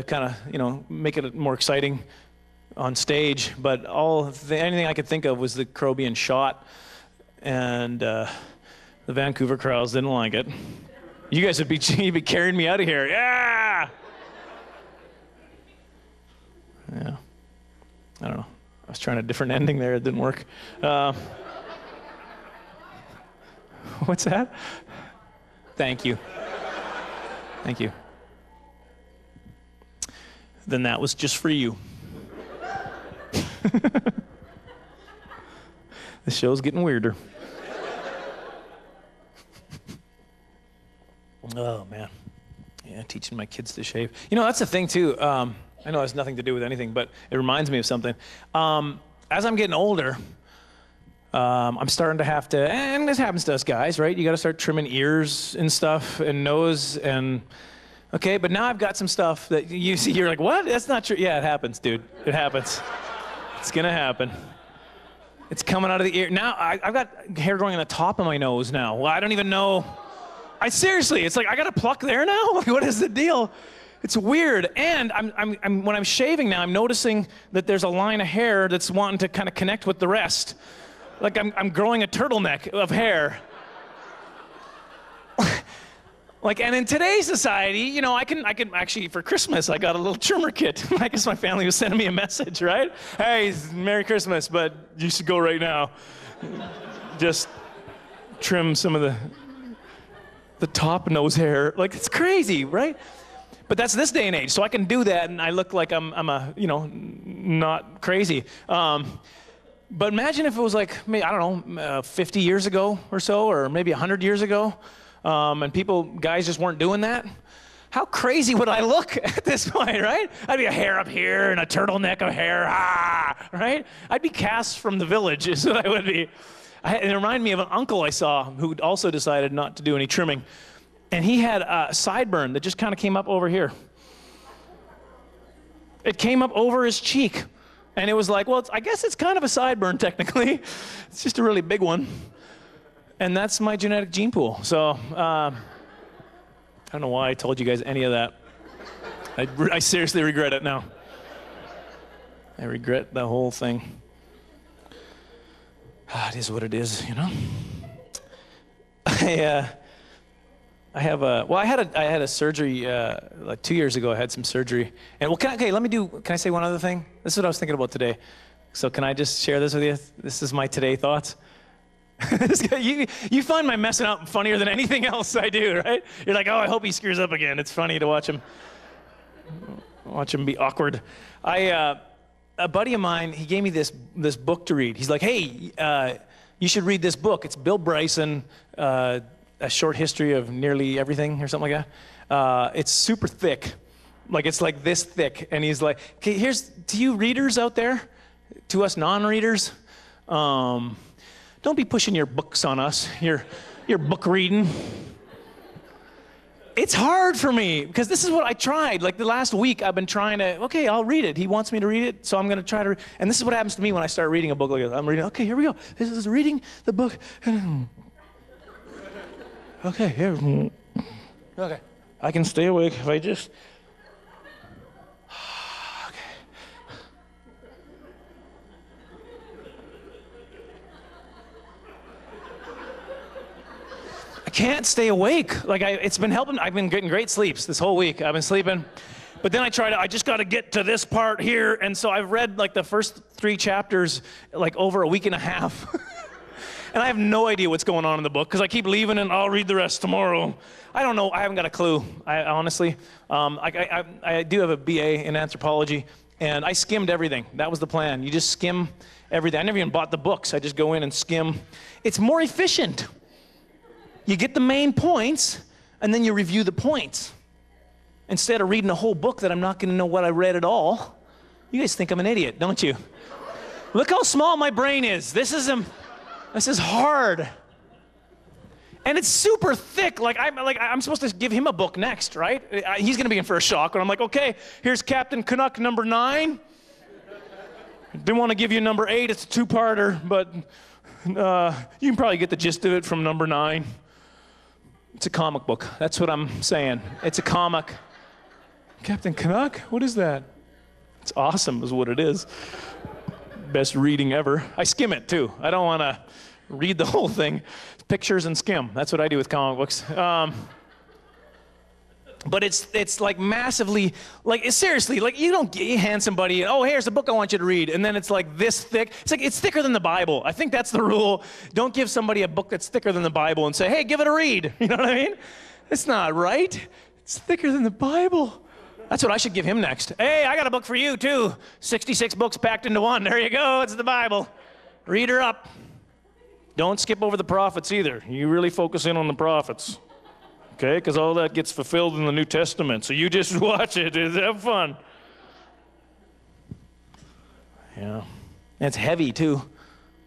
kind of, make it more exciting on stage. But anything I could think of was the crow being shot, and the Vancouver crowds didn't like it. You guys would be carrying me out of here. Yeah. Yeah. I don't know. I was trying a different ending there. It didn't work. What's that? Thank you. Thank you. Then that was just for you. The show's getting weirder. Oh, man. Yeah, teaching my kids to shave. That's the thing, too. I know it has nothing to do with anything, but it reminds me of something. As I'm getting older, I'm starting to have to, and this happens to us guys, right? You got to start trimming ears and stuff and nose and, okay, but now I've got some stuff that you see, you're like, what? That's not true. Yeah, it happens, dude. It happens. It's going to happen. It's coming out of the ear. Now, I've got hair growing on the top of my nose now. Well, I don't even know. Seriously, it's like, I got to pluck there now? Like, what is the deal? It's weird. And when I'm shaving now, I'm noticing that there's a line of hair that's wanting to kind of connect with the rest. Like I'm growing a turtleneck of hair. Like, and in today's society, I can actually, for Christmas, I got a little trimmer kit. I guess my family was sending me a message, right? Hey, Merry Christmas, but you should go right now. Just trim some of the top nose hair. Like, it's crazy, right? But that's this day and age, so I can do that, and I look like I'm not crazy. But imagine if it was like, maybe, I don't know, 50 years ago or so, or maybe 100 years ago, and guys just weren't doing that. How crazy would I look at this point, right? I'd be a hair up here and a turtleneck of hair, right? I'd be cast from the village is what I would be. It reminded me of an uncle I saw who also decided not to do any trimming. And he had a sideburn that just kind of came up over here. It came up over his cheek. And it was like, well, I guess it's kind of a sideburn technically. It's just a really big one. And that's my genetic gene pool. So I don't know why I told you guys any of that. I seriously regret it now. I regret the whole thing. It is what it is, I had a surgery like 2 years ago. I had some surgery, and can I say one other thing? This is what I was thinking about today. So can I just share this with you? This is my today thoughts. You find my messing up funnier than anything else I do, right? You're like, oh, I hope he screws up again. It's funny to watch him be awkward. A buddy of mine, he gave me this book to read. He's like, hey, you should read this book. It's Bill Bryson. A short history of nearly everything or something like that. It's super thick. Like, it's like this thick. And he's like, okay, here's to you readers out there, to us non-readers, don't be pushing your books on us, your book reading. It's hard for me, because this is what I tried. Like, the last week, I've been trying to, okay, I'll read it. He wants me to read it, so I'm going to try to read. And this is what happens to me when I start reading a book like this. I'm reading, okay, here we go. This is reading the book. Okay, here. Okay. I can stay awake if I just... Okay. I can't stay awake. Like, it's been helping. I've been getting great sleeps this whole week. I've been sleeping. But then I just got to get to this part here. And so I've read, like, the first 3 chapters, like, over a week and a half. And I have no idea what's going on in the book, because I keep leaving and I'll read the rest tomorrow. I don't know. I haven't got a clue, honestly. I do have a BA in anthropology, and I skimmed everything. That was the plan. You just skim everything. I never even bought the books. I just go in and skim. It's more efficient. You get the main points, and then you review the points. Instead of reading a whole book that I'm not going to know what I read at all. You guys think I'm an idiot, don't you? Look how small my brain is. This is hard. And it's super thick. I'm supposed to give him a book next, right? He's going to be in for a shock. And I'm like, okay, here's Captain Canuck number 9. Didn't want to give you number 8. It's a 2-parter, but you can probably get the gist of it from number 9. It's a comic book. That's what I'm saying. It's a comic. Captain Canuck? What is that? It's awesome is what it is. Best reading ever. I skim it too. I don't want to read the whole thing. Pictures and skim. That's what I do with comic books. But it's like massively, like seriously, like you don't hand somebody, oh, here's a book I want you to read, and then it's like this thick. It's like it's thicker than the Bible. I think that's the rule. Don't give somebody a book that's thicker than the Bible and say, hey, give it a read. You know what I mean? It's not right. It's thicker than the Bible. That's what I should give him next. Hey, I got a book for you too. 66 books packed into one. There you go. It's the Bible. Read her up. Don't skip over the prophets either. You really focus in on the prophets. Okay, because all that gets fulfilled in the New Testament. So you just watch it. Have fun. Yeah. And it's heavy, too.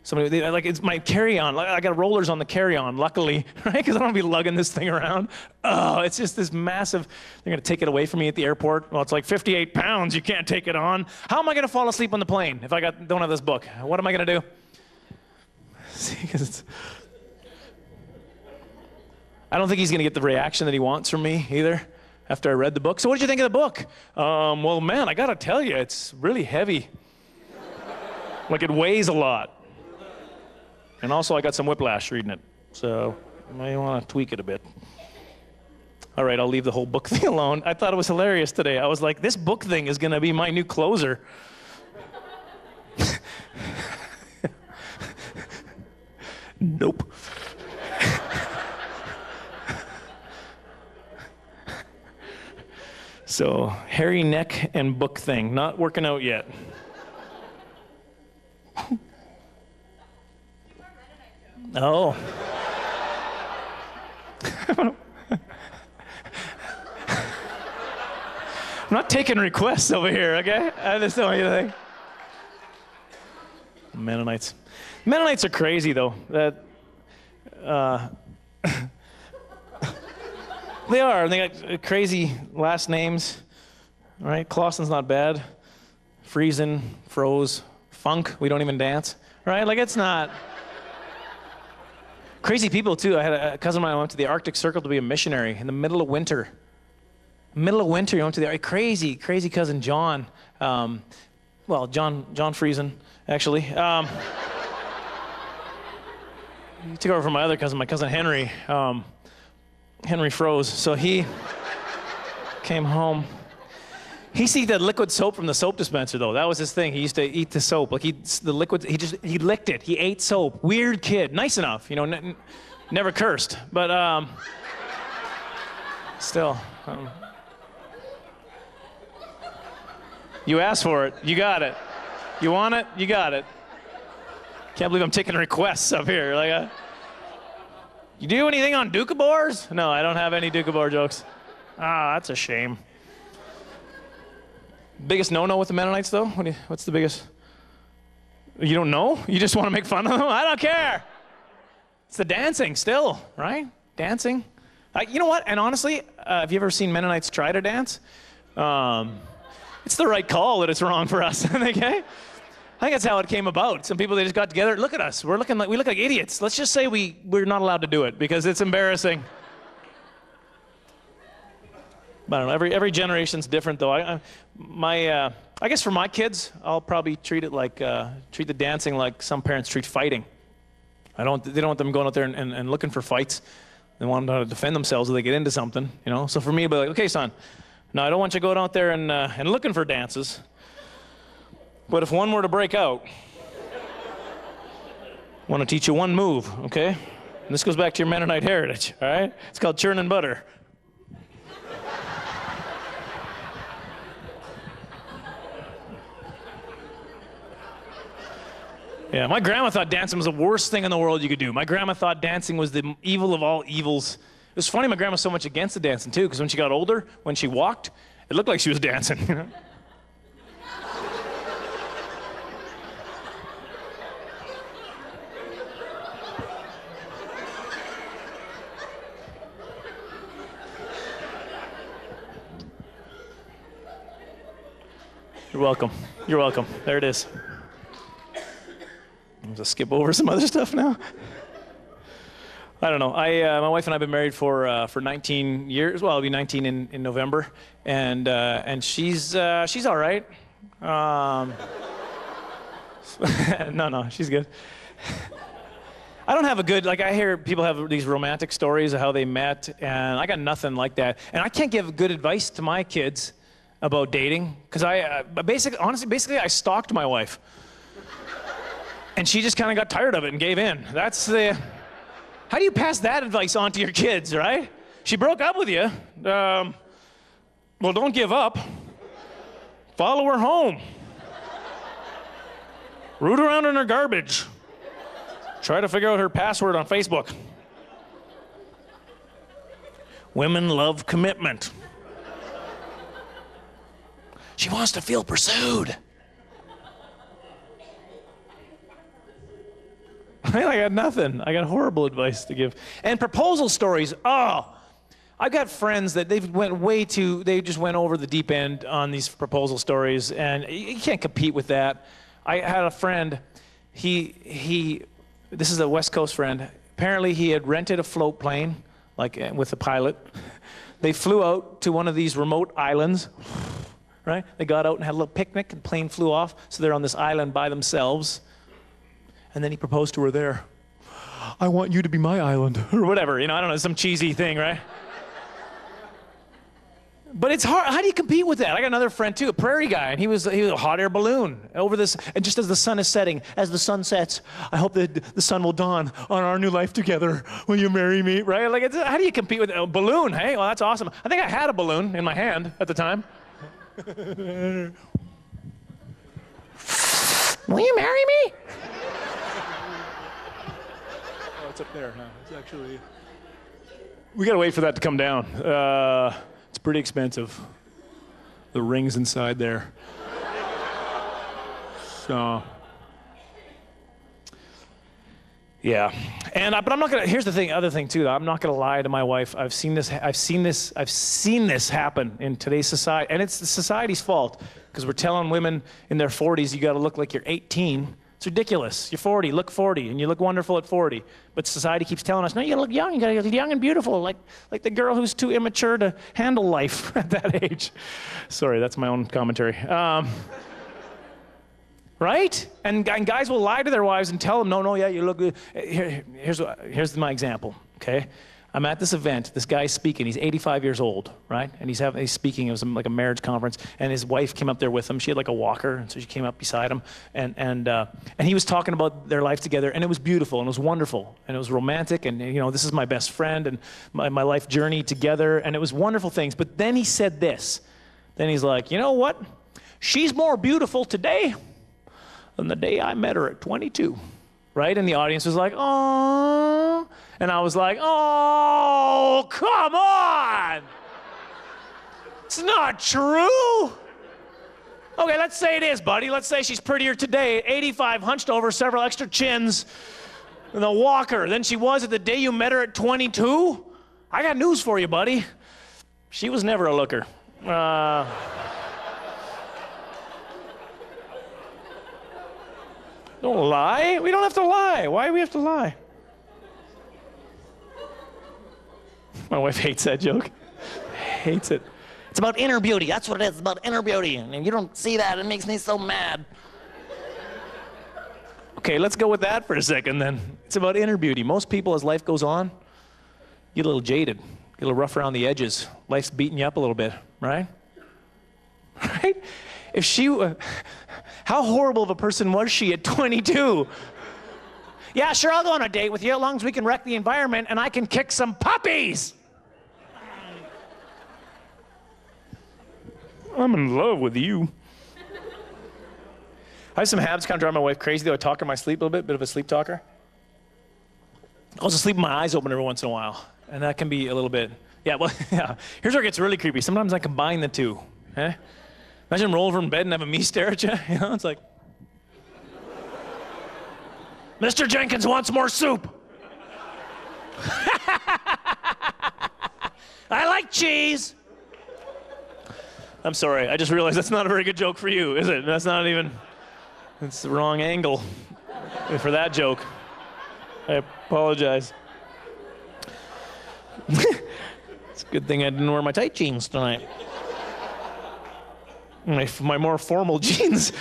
Somebody, like, it's my carry-on. I got rollers on the carry-on, luckily, right? Because I don't want to be lugging this thing around. Oh, it's just this massive, they're going to take it away from me at the airport. Well, it's like 58 pounds. You can't take it on. How am I going to fall asleep on the plane if I don't have this book? What am I going to do? See, because it's... I don't think he's going to get the reaction that he wants from me either after I read the book. So what did you think of the book? Well, man, I got to tell you, it's really heavy. Like it weighs a lot. And also I got some whiplash reading it. So you may want to tweak it a bit. All right, I'll leave the whole book thing alone. I thought it was hilarious today. I was like, this book thing is going to be my new closer. Nope. So, hairy neck and book thing, not working out yet. Oh. I'm not taking requests over here, okay? I just don't want you to think. Mennonites. Mennonites are crazy, though. They are. They got crazy last names, right? Klassen's not bad. Friesen, Froze, Funk. We don't even dance, right? Like it's not. Crazy people too. I had a cousin of mine who went to the Arctic Circle to be a missionary in the middle of winter. Middle of winter, he went to the crazy cousin John. Well, John Friesen, actually. He took over from my other cousin, my cousin Henry. Henry froze, so he came home. He used to eat that liquid soap from the soap dispenser, though. That was his thing. He used to eat the soap. Like he licked it. He ate soap. Weird kid. Nice enough, you know, never cursed. But still. You asked for it. You got it. You want it? You got it. Can't believe I'm taking requests up here. Like, you do anything on Doukhobors? No, I don't have any Doukhobor jokes. Ah, that's a shame. Biggest no-no with the Mennonites, though? What's the biggest? You don't know? You just want to make fun of them? I don't care. It's the dancing still, right? Dancing. You know what? And honestly, have you ever seen Mennonites try to dance? It's the right call that it's wrong for us. Okay? I think that's how it came about. Some people, they just got together. Look at us. We look like idiots. Let's just say we're not allowed to do it because it's embarrassing. But I don't know. Every generation's different, though. I guess for my kids, I'll probably treat it like treat the dancing like some parents treat fighting. They don't want them going out there and looking for fights. They want them to defend themselves if they get into something, you know. So for me, I'd be like, okay, son, no, I don't want you going out there and looking for dances. But if one were to break out, I want to teach you one move, okay? And this goes back to your Mennonite heritage, all right? It's called churning butter. Yeah, my grandma thought dancing was the worst thing in the world you could do. My grandma thought dancing was the evil of all evils. It was funny my grandma was so much against the dancing, too, because when she got older, when she walked, it looked like she was dancing, you know? You're welcome. You're welcome. There it is. I'm going to skip over some other stuff now. I don't know. My wife and I have been married for 19 years. Well, I'll be 19 in November, and she's all right. No, she's good. I don't have a good, like I hear people have these romantic stories of how they met, and I got nothing like that. And I can't give good advice to my kids about dating, because basically I stalked my wife. And she just kind of got tired of it and gave in. How do you pass that advice on to your kids, right? She broke up with you. Well, don't give up. Follow her home. Root around in her garbage. Try to figure out her password on Facebook. Women love commitment. She wants to feel pursued. I got nothing. I got horrible advice to give. And proposal stories. Oh, I've got friends that they just went over the deep end on these proposal stories, and you can't compete with that. I had a friend, this is a West Coast friend. Apparently he had rented a float plane, like with a pilot. They flew out to one of these remote islands, right? They got out and had a little picnic, and the plane flew off, so they're on this island by themselves. And then he proposed to her there. I want you to be my island, or whatever, I don't know, some cheesy thing, right? But it's hard. How do you compete with that? I got another friend too, a prairie guy, and he was a hot air balloon over this, and just as the sun is setting, as the sun sets, I hope that the sun will dawn on our new life together. Will you marry me? Right? Like, how do you compete with a balloon? Hey, well, that's awesome. I think I had a balloon in my hand at the time. Will you marry me? Oh, it's up there. No, it's actually. We gotta wait for that to come down. It's pretty expensive. The ring's inside there. So, yeah. But I'm not gonna. Here's the other thing too. I'm not gonna lie to my wife. I've seen this happen in today's society, and it's the society's fault because we're telling women in their 40s you got to look like you're 18. It's ridiculous. You're 40, look 40, and you look wonderful at 40. But society keeps telling us, no, you gotta look young. You gotta look young and beautiful, like the girl who's too immature to handle life at that age. Sorry, that's my own commentary. Right? And guys will lie to their wives and tell them, no, yeah, you look good. Here's my example, okay? I'm at this event, this guy's speaking, he's 85 years old, right? And he's speaking, it was like a marriage conference, and his wife came up there with him. She had like a walker, and so she came up beside him, and he was talking about their life together, and it was beautiful, and it was wonderful, and it was romantic, and this is my best friend, and my life journey together, and it was wonderful things. But then he said this, then he's like, you know what? She's more beautiful today than the day I met her at 22. Right? And the audience was like, oh. And I was like, oh, come on. It's not true. Okay, let's say it is, buddy. Let's say she's prettier today at 85, hunched over, several extra chins, and a walker than she was at the day you met her at 22. I got news for you, buddy. She was never a looker. Don't lie. We don't have to lie. Why do we have to lie? My wife hates that joke. Hates it. It's about inner beauty. That's what it is. It's about inner beauty. And you don't see that. It makes me so mad. Okay, let's go with that for a second then. It's about inner beauty. Most people, as life goes on, get a little jaded, get a little rough around the edges. Life's beating you up a little bit, right? Right? If she, how horrible of a person was she at 22? Yeah, sure, I'll go on a date with you as long as we can wreck the environment and I can kick some puppies. I'm in love with you. I have some habits kind of drive my wife crazy, though. I talk in my sleep a little bit of a sleep talker. I also sleep with my eyes open every once in a while, and that can be a little bit, yeah, well, yeah. Here's where it gets really creepy. Sometimes I combine the two, eh? Imagine roll over in bed and having me stare at you, it's like, Mr. Jenkins wants more soup. I like cheese. I'm sorry, I just realized that's not a very good joke for you, is it? That's not even, it's the wrong angle for that joke. I apologize. It's a good thing I didn't wear my tight jeans tonight. My more formal jeans.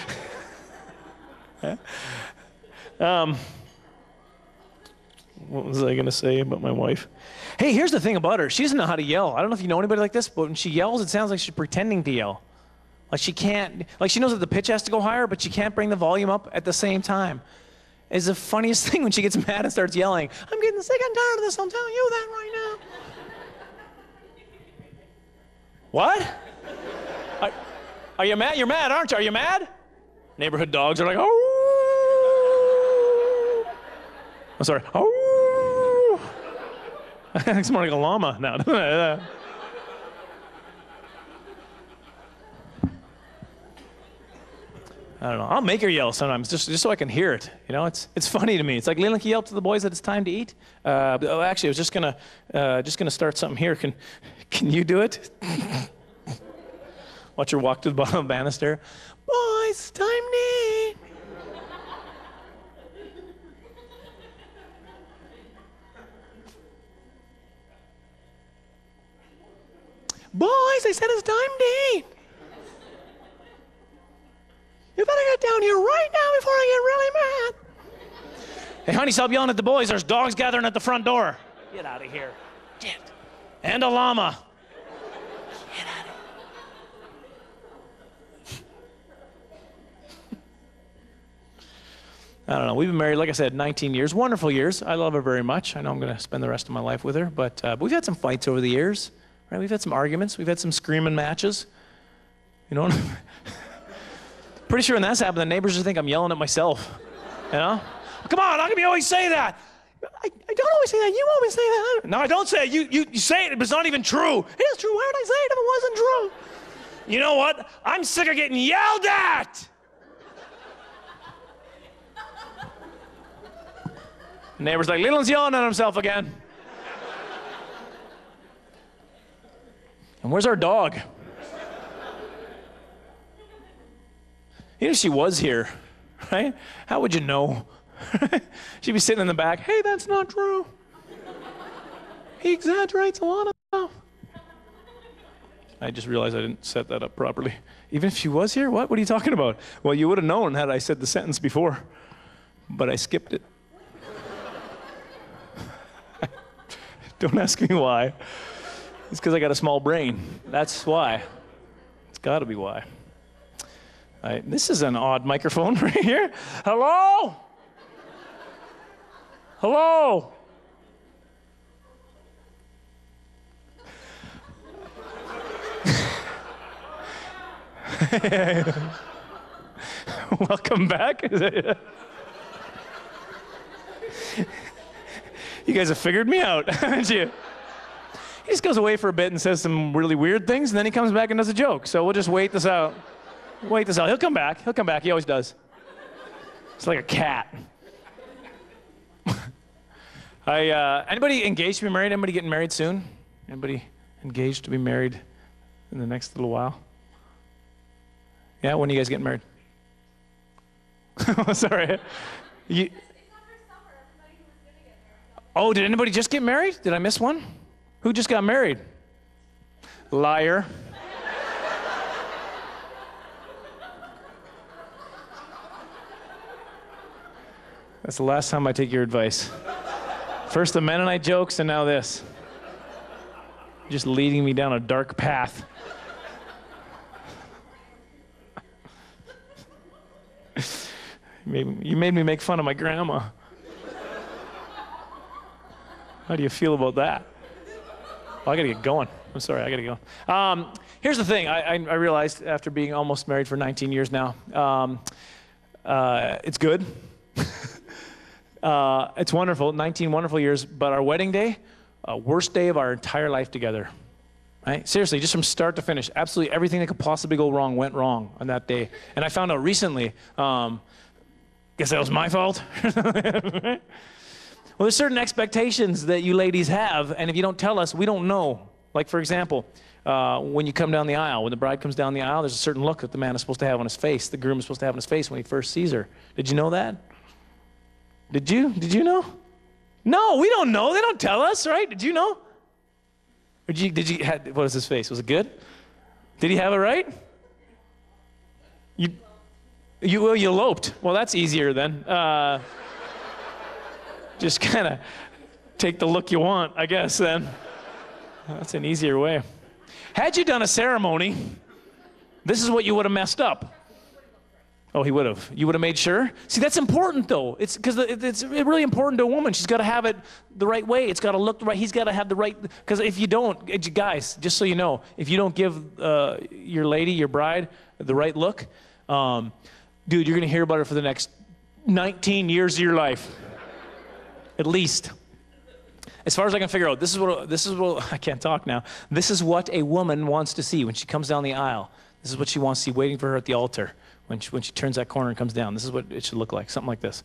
What was I going to say about my wife? Hey, here's the thing about her. She doesn't know how to yell. I don't know if you know anybody like this, but when she yells, it sounds like she's pretending to yell. Like she can't, like she knows that the pitch has to go higher, but she can't bring the volume up at the same time. It's the funniest thing when she gets mad and starts yelling. I'm getting sick and tired of this. I'm telling you that right now. What? Are you mad? You're mad, aren't you? Are you mad? Neighborhood dogs are like, oh. I'm sorry. Oh. It's more like a llama now. I don't know. I'll make her yell sometimes, just so I can hear it. You know, it's funny to me. It's like, Leland, can you yell to the boys that it's time to eat? Actually, I was just gonna start something here. Can you do it? Watch her walk to the bottom of the banister. Boys, it's time to eat. Boys, I said it's time to eat. You better get down here right now before I get really mad. Hey, honey, stop yelling at the boys. There's dogs gathering at the front door. Get out of here. Get. And a llama. Get out of here. I don't know. We've been married, like I said, 19 years. Wonderful years. I love her very much. I know I'm going to spend the rest of my life with her. But we've had some fights over the years. Right? We've had some arguments. We've had some screaming matches. You know? Pretty sure when that's happened, the neighbors just think I'm yelling at myself. You know? Come on, how come you always say that? I don't always say that. You always say that. No, I don't say it. You say it, but it's not even true. It is true. Why would I say it if it wasn't true? You know what? I'm sick of getting yelled at. The neighbor's like, Leland's yelling at himself again. And where's our dog? Even if she was here, right? How would you know? She'd be sitting in the back. Hey, that's not true. He exaggerates a lot of stuff. I just realized I didn't set that up properly. Even if she was here? What? What are you talking about? Well, you would have known had I said the sentence before, but I skipped it. Don't ask me why. It's because I got a small brain. That's why. It's got to be why. This is an odd microphone right here. Hello? Hello? Welcome back. You guys have figured me out, haven't you? He just goes away for a bit and says some really weird things, and then he comes back and does a joke. So we'll just wait this out. Wait this out. He'll come back. He'll come back. He always does. It's like a cat. Anybody engaged to be married? Anybody getting married soon? Anybody engaged to be married in the next little while? Yeah, when are you guys getting married? Sorry. Oh, did anybody just get married? Did I miss one? Who just got married? Liar. That's the last time I take your advice. First the Mennonite jokes, and now this. Just leading me down a dark path. You made me make fun of my grandma. How do you feel about that? Well, I gotta get going. I'm sorry, I gotta go. Here's the thing. I realized after being almost married for 19 years now, it's good. It's wonderful, 19 wonderful years, but our wedding day, worst day of our entire life together. Right? Seriously, just from start to finish, absolutely everything that could possibly go wrong went wrong on that day. And I found out recently, guess that was my fault. Well, there's certain expectations that you ladies have, and if you don't tell us, we don't know. Like, for example, when you come down the aisle, when the bride comes down the aisle, there's a certain look that the man is supposed to have on his face, the groom is supposed to have on his face when he first sees her. Did you know that? Did you? Did you know? No, we don't know. They don't tell us, right? Did you know? Or what was his face? Was it good? Did he have it right? You eloped. Well, that's easier then. Just kind of take the look you want, I guess, then. That's an easier way. Had you done a ceremony, this is what you would have messed up. Oh, he would have. You would have made sure? See, that's important, though. It's because it's really important to a woman. She's got to have it the right way. It's got to look right. He's got to have the right, because if you don't, guys, just so you know, if you don't give your lady, your bride, the right look, dude, you're going to hear about it for the next 19 years of your life. At least. As far as I can figure out, this is what I can't talk now. This is what a woman wants to see when she comes down the aisle. This is what she wants to see waiting for her at the altar when she turns that corner and comes down. This is what it should look like, something like this.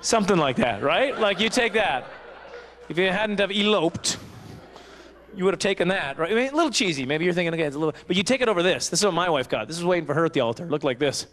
Something like that, right? Like you take that. If you hadn't have eloped, you would have taken that, right? I mean, a little cheesy. Maybe you're thinking, okay, it's a little, but you take it over this. This is what my wife got. This is waiting for her at the altar. Look like this.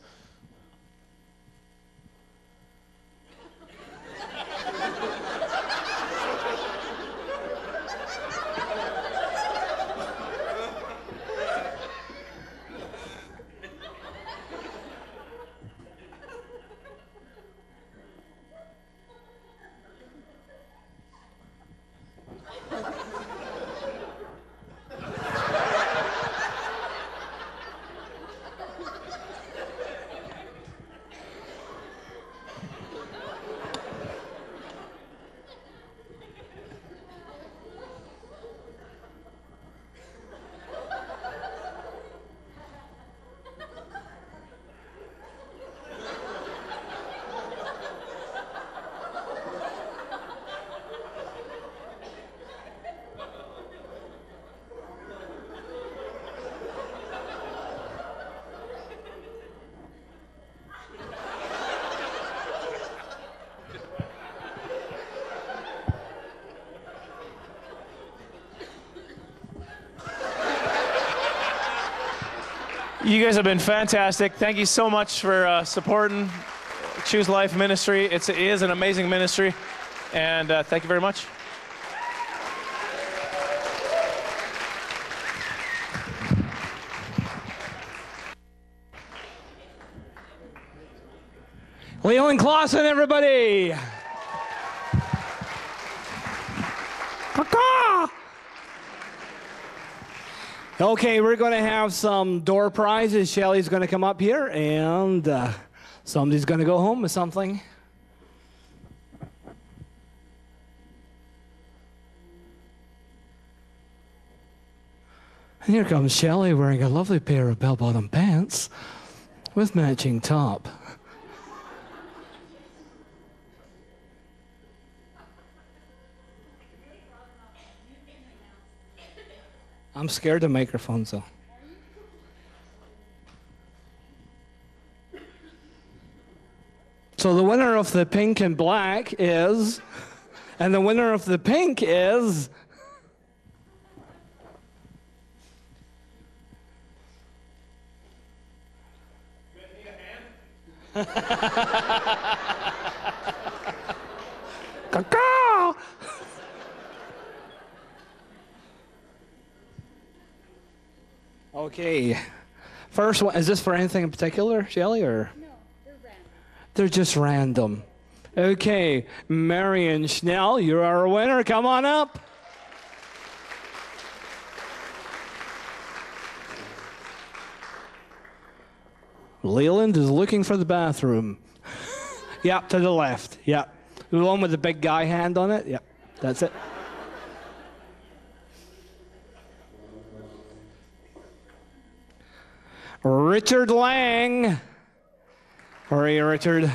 You guys have been fantastic. Thank you so much for supporting Choose Life Ministry. It is an amazing ministry, and thank you very much. Leland Klassen, everybody! Okay, we're going to have some door prizes. Shelly's going to come up here, and somebody's going to go home with something. And here comes Shelly wearing a lovely pair of bell-bottom pants with matching top. I'm scared of microphones, though. So the winner of the pink and black is, and the winner of the pink is, Caw-caw! Okay. First one, is this for anything in particular, Shelley, or? No, they're random. They're just random. Okay, Marion Schnell, you are our winner. Come on up. Leland is looking for the bathroom. Yep, to the left. Yep. The one with the big guy hand on it. Yep, that's it. Richard Lang. Where are you, Richard?